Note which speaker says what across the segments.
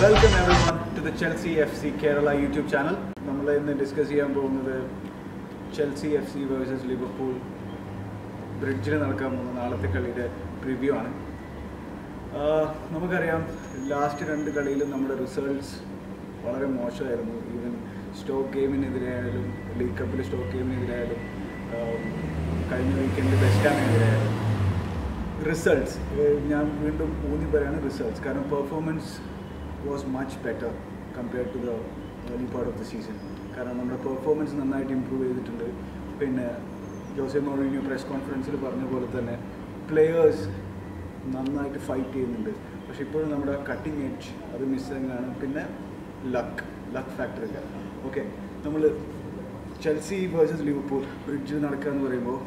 Speaker 1: Welcome everyone to the Chelsea FC Kerala YouTube channel. നമ്മൾ ഇന്ന് discuss ചെയ്യാൻ പോകുന്നത് ചെൽസി FC വേഴ്സസ് ലിവർപൂൾ ബ്രിഡ്ജിൽ നടക്കാൻ പോകുന്ന നാളത്തെ കളിയുടെ പ്രിവ്യൂ ആണ്. നമുക്കറിയാം ലാസ്റ്റ് രണ്ട് കളിയിലും നമ്മുടെ റിസൾട്ട്സ് വളരെ മോശമായിരുന്നു. ഈവൻ സ്റ്റോക്ക് ഗെയിമിനെതിരെയായാലും ലീഗ് കപ്പിൽ സ്റ്റോക്ക് ഗെയിമിനെതിരായാലും കഴിഞ്ഞ വീക്കെൻഡിൽ വെസ്റ്റ് ഹാമിനെതിരായാലും റിസൾട്ട്സ് ഞാൻ വീണ്ടും ഊന്നി പറയാണ് റിസൾട്ട്സ്. കാരണം performance was much better compared to the early part of the season. കാരണം നമ്മുടെ പെർഫോമൻസ് നന്നായിട്ട് ഇമ്പ്രൂവ് ചെയ്തിട്ടുണ്ട്. പിന്നെ ജോസെ മൗറിഞ്ഞോ പ്രസ് കോൺഫറൻസിൽ പറഞ്ഞ പോലെ തന്നെ പ്ലെയേഴ്സ് നന്നായിട്ട് ഫൈറ്റ് ചെയ്യുന്നുണ്ട്. പക്ഷേ ഇപ്പോഴും നമ്മുടെ കട്ടിങ് എഡ്ജ് അത് മിസ്സിങ്ങാണ്. പിന്നെ ലക്ക് ഫാക്ടർ ഇല്ല. ഓക്കെ, നമ്മൾ ചെൽസി വേഴ്സസ് ലിവർപൂൾ ബ്രിഡ്ജിൽ നടക്കുക എന്ന് പറയുമ്പോൾ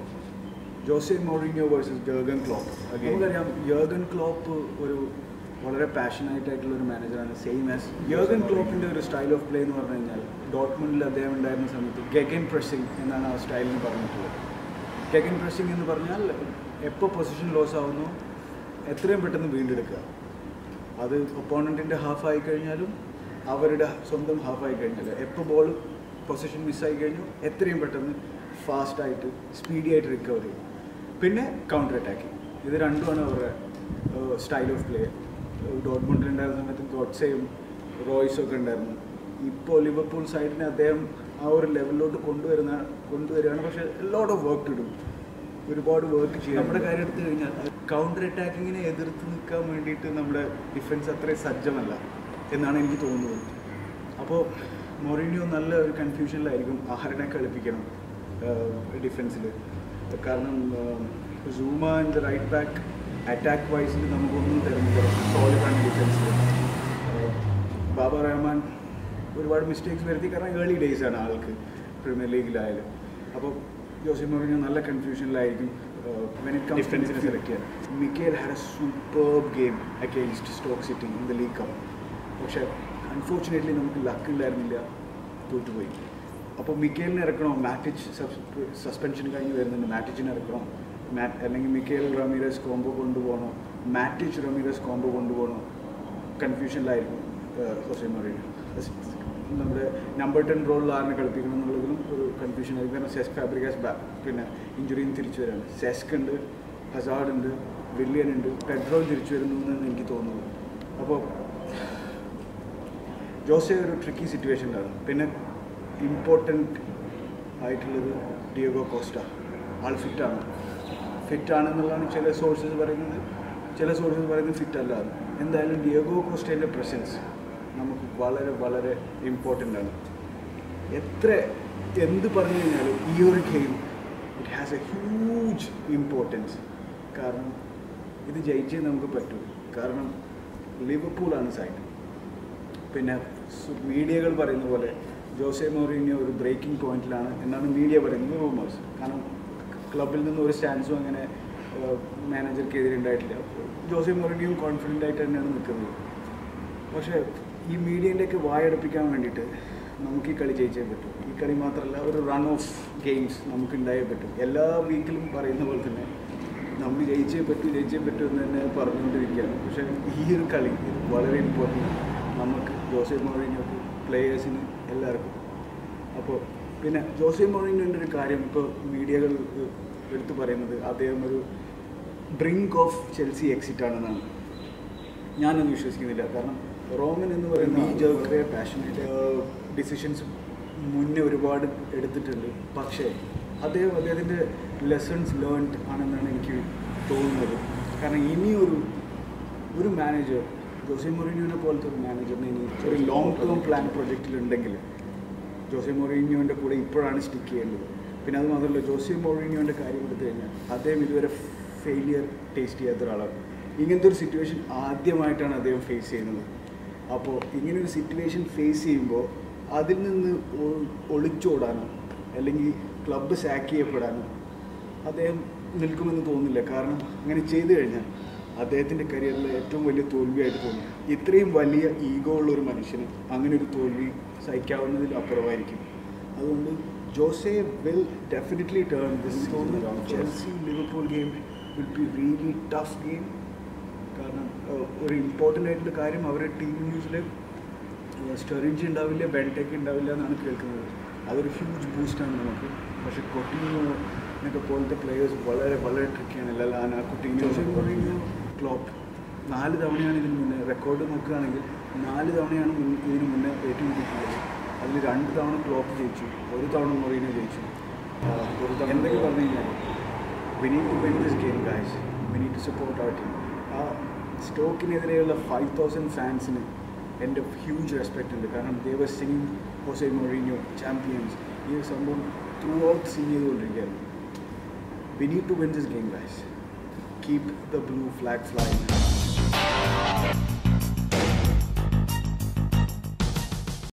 Speaker 1: Jose Mourinho versus Jürgen Klopp. നമുക്കറിയാം ജർഗൻ ക്ലോപ്പ് ഒരു വളരെ പാഷനായിട്ടായിട്ടുള്ളൊരു മാനേജറാണ്. സെയിം ആസ് ജർഗൻ ക്ലോപ്പിൻ്റെ ഒരു സ്റ്റൈൽ ഓഫ് പ്ലേ എന്ന് പറഞ്ഞു കഴിഞ്ഞാൽ ഡോട്ട്മുണ്ടിൽ അദ്ദേഹം ഉണ്ടായിരുന്ന സമയത്ത് ഗെഗൻ പ്രസ്സിങ് എന്നാണ് ആ സ്റ്റൈലിന് പറഞ്ഞിട്ടുള്ളത്. ഗെഗൻ പ്രസ്സിങ് എന്ന് പറഞ്ഞാൽ എപ്പോൾ പൊസിഷൻ ലോസ് ആവുന്നു എത്രയും പെട്ടെന്ന് വീണ്ടെടുക്കുക. അത് ഒപ്പോണൻറ്റിൻ്റെ ഹാഫ് ആയി കഴിഞ്ഞാലും അവരുടെ സ്വന്തം ഹാഫ് ആയി കഴിഞ്ഞാൽ എപ്പോൾ ബോൾ പൊസിഷൻ മിസ്സായി കഴിഞ്ഞു എത്രയും പെട്ടെന്ന് ഫാസ്റ്റായിട്ട് സ്പീഡി ആയിട്ട് റിക്കവർ ചെയ്യും. പിന്നെ കൗണ്ടർ അറ്റാക്കിങ്. ഇത് രണ്ടുമാണ് അവരുടെ സ്റ്റൈൽ ഓഫ് പ്ലേ. ഡോട്ട്മുണ്ടിലുണ്ടായിരുന്ന സമയത്ത് ഗോഡ്സെയും റോയ്സും ഒക്കെ ഉണ്ടായിരുന്നു. ഇപ്പോൾ ലിവർപൂൾ സൈഡിനെ അദ്ദേഹം ആ ഒരു ലെവലിലോട്ട് കൊണ്ടുവരികയാണ്. പക്ഷേ lot of work to do. ഒരുപാട് വർക്ക് ചെയ്യും. നമ്മുടെ കാര്യം എടുത്തു കഴിഞ്ഞാൽ കൗണ്ടർ അറ്റാക്കിങ്ങിനെ എതിർത്ത് നിൽക്കാൻ വേണ്ടിയിട്ട് നമ്മുടെ ഡിഫൻസ് അത്രയും സജ്ജമല്ല എന്നാണ് എനിക്ക് തോന്നുന്നത്. അപ്പോൾ മൊറീനിയോ നല്ല ഒരു കൺഫ്യൂഷനിലായിരിക്കും ആഹാരനെ കളിപ്പിക്കണം ഡിഫൻസിൽ. കാരണം Zouma and the right back attack വൈസിൽ നമുക്കൊന്നും തരുന്നില്ല. സോളിഡാണ് ഡിഫൻസിൽ. ബാബ റഹ്മാൻ ഒരുപാട് മിസ്റ്റേക്സ് വരുത്തി. കാരണം ഏർലി ഡേയ്സ് ആണ് ആൾക്ക് പ്രീമിയർ ലീഗിലായാലും. അപ്പോൾ ജോസെ മൗറിഞ്ഞോ നല്ല കൺഫ്യൂഷനിലായിരിക്കും ഡിഫൻസിനെ സെലക്ട് ചെയ്യാൻ. Mikkel had A superb game against Stoke City in the league cup. പക്ഷേ അൺഫോർച്ചുനേറ്റ്ലി നമുക്ക് ലക്ക് ഉണ്ടായിരുന്നില്ല, തോറ്റുപോയി. അപ്പോൾ മിക്കേലിനെ ഇറക്കണോ, മാറ്റിച്ച് സസ്പെൻഷൻ കഴിഞ്ഞ് വരുന്നുണ്ട്, മാറ്റിച്ചിനെ ഇറക്കണോ, അല്ലെങ്കിൽ മിക്കേൽ റമീറസ് കോംബോ കൊണ്ടുപോകണോ, മാറ്റിച്ച് റമീറസ് കോംബോ കൊണ്ടുപോകണോ, കൺഫ്യൂഷനിലായിരിക്കും ജോസെ മൗറിഞ്ഞോ. നമ്മുടെ നമ്പർ 10 റോളിൽ ആറിനെ കളിപ്പിക്കണം എന്നുള്ളതിലും ഒരു കൺഫ്യൂഷനായിരിക്കും. കാരണം സെസ്ക് ഫാബ്രിക്കാസ് പിന്നെ ഇഞ്ചുറിയും തിരിച്ചു വരാണ്. സെസ്ക് ഉണ്ട്, ഹസാർഡ് ഉണ്ട്, വില്യൻ ഉണ്ട്, പെഡ്രോ തിരിച്ചു വരുന്നു എന്നാണ് എനിക്ക് തോന്നുന്നത്. അപ്പോൾ ജോസെ ഒരു ട്രിക്കി സിറ്റുവേഷനിലാണ്. പിന്നെ ഇമ്പോർട്ടൻ്റ് ആയിട്ടുള്ളത് ഡിയോഗോ കോസ്റ്റ. ആൾ ഫിറ്റാണെന്നുള്ളതാണ് ചില സോഴ്സസ് പറയുന്നത്. ചില സോഴ്സസ് പറയുന്നത് ഫിറ്റ് അല്ല. എന്തായാലും ഡിയോഗോ കോസ്റ്റേൻ്റെ പ്രസൻസ് നമുക്ക് വളരെ വളരെ ഇമ്പോർട്ടൻ്റ് ആണ്. എന്ത് പറഞ്ഞു കഴിഞ്ഞാലും ഈ ഒരു game it has A huge importance. കാരണം ഇത് ജയിച്ചേ നമുക്ക് പറ്റൂ. കാരണം ലിവർപൂളാണ് സൈഡ്. പിന്നെ മീഡിയകൾ പറയുന്ന പോലെ ജോസെ മൗറിഞ്ഞോ ഒരു ബ്രേക്കിംഗ് പോയിന്റിലാണ് എന്നാണ് മീഡിയ പറയുന്നത്, റൂമേഴ്സ്. കാരണം ക്ലബിൽ നിന്ന് ഒരു സ്റ്റാൻസും അങ്ങനെ മാനേജർക്കെതിരെ ഉണ്ടായിട്ടില്ല. ജോസെ മൗറിഞ്ഞോ കോൺഫിഡൻ്റ് ആയിട്ട് തന്നെയാണ് നിൽക്കുന്നത്. പക്ഷേ ഈ മീഡിയൻ്റെയൊക്കെ വായടപ്പിക്കാൻ വേണ്ടിയിട്ട് നമുക്ക് ഈ കളി ജയിച്ചേ പറ്റും. ഈ കളി മാത്രമല്ല, ഒരു റൺ ഓഫ് ഗെയിംസ് നമുക്ക് ഉണ്ടായേ പറ്റും. എല്ലാ വീക്കിലും പറയുന്ന പോലെ തന്നെ നമുക്ക് ജയിച്ചേ പറ്റൂ എന്ന് തന്നെ പറഞ്ഞുകൊണ്ടിരിക്കുകയാണ്. പക്ഷേ ഈ ഒരു കളി ഇത് വളരെ ഇമ്പോർട്ടൻ്റ് ആണ് നമുക്ക്, ജോസെ മൗറിഞ്ഞോക്ക്, പ്ലേയേഴ്സിന്, എല്ലാവർക്കും. അപ്പോൾ പിന്നെ ജോസെ മൗറിഞ്ഞോൻ്റെ ഒരു കാര്യം ഇപ്പോൾ മീഡിയകൾ എടുത്തു പറയുന്നത് അദ്ദേഹം ഒരു ബ്രിങ്ക് ഓഫ് ചെൽസി എക്സിറ്റ് ആണെന്നാണ്. ഞാനൊന്നും വിശ്വസിക്കുന്നില്ല. കാരണം റോമൻ എന്ന് പറയുന്ന ഈ ജർക്കറെ പാഷനേറ്റ് ഡിസിഷൻസ് മുന്നേ ഒരുപാട് എടുത്തിട്ടുണ്ട്. പക്ഷേ അദ്ദേഹത്തിൻ്റെ ലെസൺസ് ലേൺഡ് ആണെന്നാണ് എനിക്ക് തോന്നുന്നത്. കാരണം ഇനിയൊരു മാനേജർ ജോസെ മൗറിഞ്ഞോനെ പോലത്തെ ഒരു മാനേജറിന് ഇനി ഒരു ലോങ് ടേം പ്ലാൻ പ്രൊജക്റ്റിലുണ്ടെങ്കിൽ ജോസെ മൗറിഞ്ഞോൻ്റെ കൂടെ ഇപ്പോഴാണ് സ്റ്റിക്ക് ചെയ്യേണ്ടത്. പിന്നെ അത് മാത്രമല്ല, ജോസെ മൗറിഞ്ഞോൻ്റെ കാര്യം എടുത്തു കഴിഞ്ഞാൽ അദ്ദേഹം ഇതുവരെ ഫെയിലിയർ ടേസ്റ്റ് ചെയ്യാത്ത ഒരാളാണ്. ഇങ്ങനത്തെ ഒരു സിറ്റുവേഷൻ ആദ്യമായിട്ടാണ് അദ്ദേഹം ഫേസ് ചെയ്യുന്നത്. അപ്പോൾ ഇങ്ങനൊരു സിറ്റുവേഷൻ ഫേസ് ചെയ്യുമ്പോൾ അതിൽ നിന്ന് ഒളിച്ചോടാനോ അല്ലെങ്കിൽ ക്ലബ്ബ് സാക്ക് ചെയ്യപ്പെടാനോ അദ്ദേഹം നിൽക്കുമെന്ന് തോന്നുന്നില്ല. കാരണം അങ്ങനെ ചെയ്തു കഴിഞ്ഞാൽ അദ്ദേഹത്തിൻ്റെ കരിയറിൽ ഏറ്റവും വലിയ തോൽവിയായിട്ട് തോന്നും. ഇത്രയും വലിയ ഈഗോ ഉള്ളൊരു മനുഷ്യന് അങ്ങനെ ഒരു തോൽവി സഹിക്കാവുന്നതിൽ അപ്പുറമായിരിക്കും. അതുകൊണ്ട് Jose will definitely turn this Chelsea Liverpool game will be really tough game. കാരണം ഒരു ഇമ്പോർട്ടൻ്റ് ആയിട്ടുള്ള കാര്യം അവരുടെ ടീം ന്യൂസിൽ സ്റ്റെറിഞ്ച് ഉണ്ടാവില്ല, ബെൻടെക്ക് ഉണ്ടാവില്ല എന്നാണ് കേൾക്കുന്നത്. അതൊരു ഹ്യൂജ് ബൂസ്റ്റാണ് നമുക്ക്. പക്ഷേ കൊട്ടിന്യോ എന്നൊക്കെ പോലത്തെ പ്ലെയേഴ്സ് വളരെ വളരെ ട്രിക്കിയാണ്. ലാന, കുട്ടിന്യോ, ക്ലോപ്പ് 4 തവണയാണ് ഇതിന് മുന്നേ റെക്കോർഡ് നോക്കുകയാണെങ്കിൽ 4 തവണയാണ് ഇതിന് മുന്നേ ഏറ്റുമുട്ടിയിട്ടുള്ളത്. അതിൽ 2 തവണ ക്ലോപ്പ് ജയിച്ചു, 1 തവണ മൊറീനോ ജയിച്ചു. എന്തൊക്കെ പറഞ്ഞു കഴിഞ്ഞാൽ we need to win this game guys, we need to support our team. ആ സ്റ്റോക്കിനെതിരെയുള്ള 5,000 ഫാൻസിന് എൻ്റെ ഹ്യൂജ് റെസ്പെക്റ്റ് ഉണ്ട്. കാരണം they were singing Jose Mourinho champions. ഈ സംഭവം ത്രൂ ഔട്ട് സിങ് ചെയ്തുകൊണ്ടിരിക്കുകയായിരുന്നു. We need to win this game guys. Keep the blue flag flying.